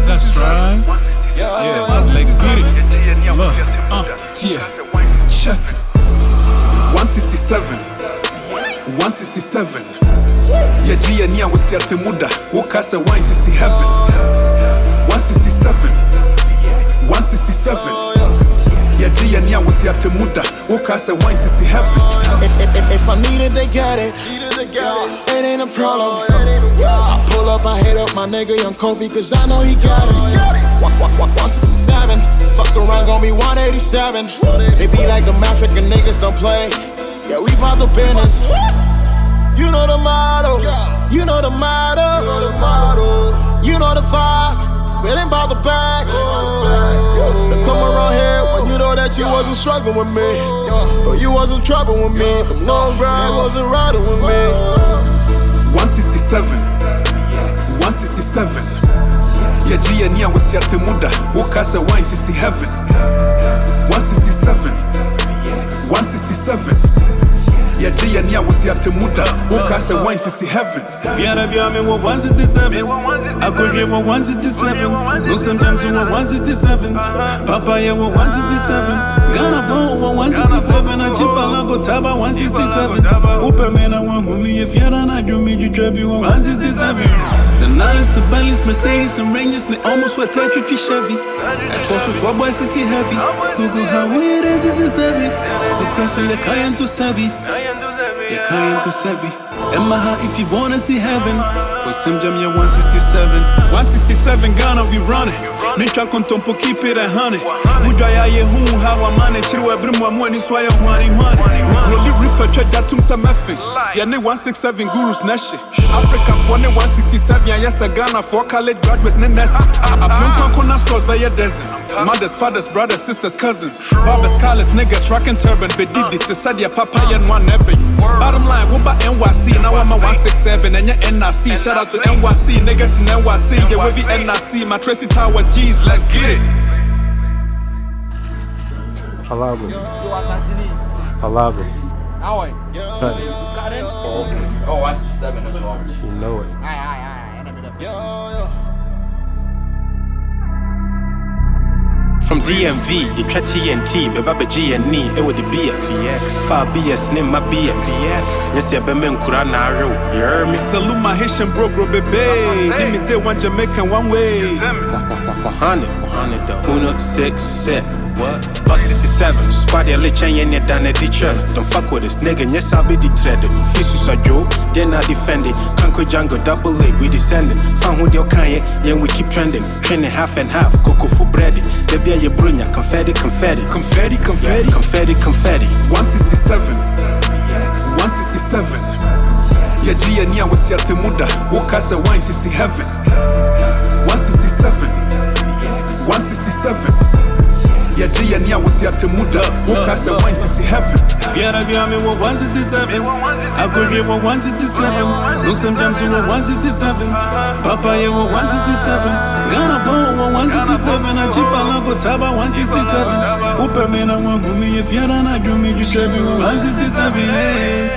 That's right. Yeah, like get it. Look, yeah, check. 167. 167. Yeah, Gia Nia was here to Muda. Wokasa wine sisi heaven. 167. 167. Yeah, Gia Nia was here to Muda. Wokasa wine sisi heaven. If I need it, they got it. It ain't a problem. I pull up, I hit up my nigga Young Kofi, cause I know he got it. 167. Fuck around, gon' be 187. They be like them African niggas don't play. Yeah, we bout the business. You know the motto. You know the motto. You know the vibe. It ain't about the bag. Now come around here when you know that you wasn't struggling with me, or you wasn't trouble with me. Them long grass wasn't riding with me. 167. 167. Yeah, Gia Nia was here to Muda. Wokasa wine sisi heaven. 167. 167. Yeah, Gia Nia was here to Muda. Wokasa wine sisi heaven. Fiara Biame wa 167. Akoje wa 167. No sometimes wa 167. Papaya wa 167. Ghana phone wa 167. Achipala go taba 167. Upemena wa humi ye fiara na jumi jitrebi wa 167. The knowledge, the balance, Mercedes and Rangers, they almost were tight with Chevy. That was what boys is heavy. Google how it is heavy. The cross of the Kayan to Sabi. You can't to Sebi. Emma, if you wanna see heaven, but some jam ya 167. 167 Ghana we running. Ninja kontompo keep it 100. Ujaya ye hu how I manage chirwa brimwa mwani swaya wani. Really refer to that tum some effing. Ya ne 167 gurus neshi. Africa for ne 167 ya yes a Ghana for college graduates ne nesi. Apun kona stores by your dozen. Mothers, fathers, brothers, sisters, cousins. Barbers, collars, niggas, rockin' turban. Bedidi to Sadia Papaya and one epic. Bottom line, what about NYC? Now I'm a 167 and your NRC. Shout out to NYC, niggas in NYC. Yeah, with the NRC. My Tracy Towers, G's, let's get it. Palago. How are you? Got it? Oh, 167 as well. You know it. From DMV, you try TNT, Baba G&E, it with the BX. 5 BS, name my BX. Yes, yeah, Bemen Kurana, you hear me? Salute my Haitian bro, baby. Give me the one Jamaican one way. 100 though. 167. What? Buck 67. Squad ya lecha yenye dane Detroit. Don't fuck with this nigga, yes I'll be deterred. Fisus a Joe, then I defend it. Kanko Django, double A, we descending. Found with your Kanye, yeah we keep trending. Training half and half, cocoa for bread. Debia ye brunya, confetti. 167. 167. Yeah, Gia Nia was here to Muda. Wokasa wine sisi heaven. 167. 167. Yeah, Gia Nia was here to Muda. Wokasa wine sisi heaven. Fiara Biame wa 167. Akoje wa 167. No sometimes wa 167. Papaya wa 167. Ghana phone wa 167. Achipala go taba 167. Upemena wa humi ye fiara na jumi jitrebi wa 167.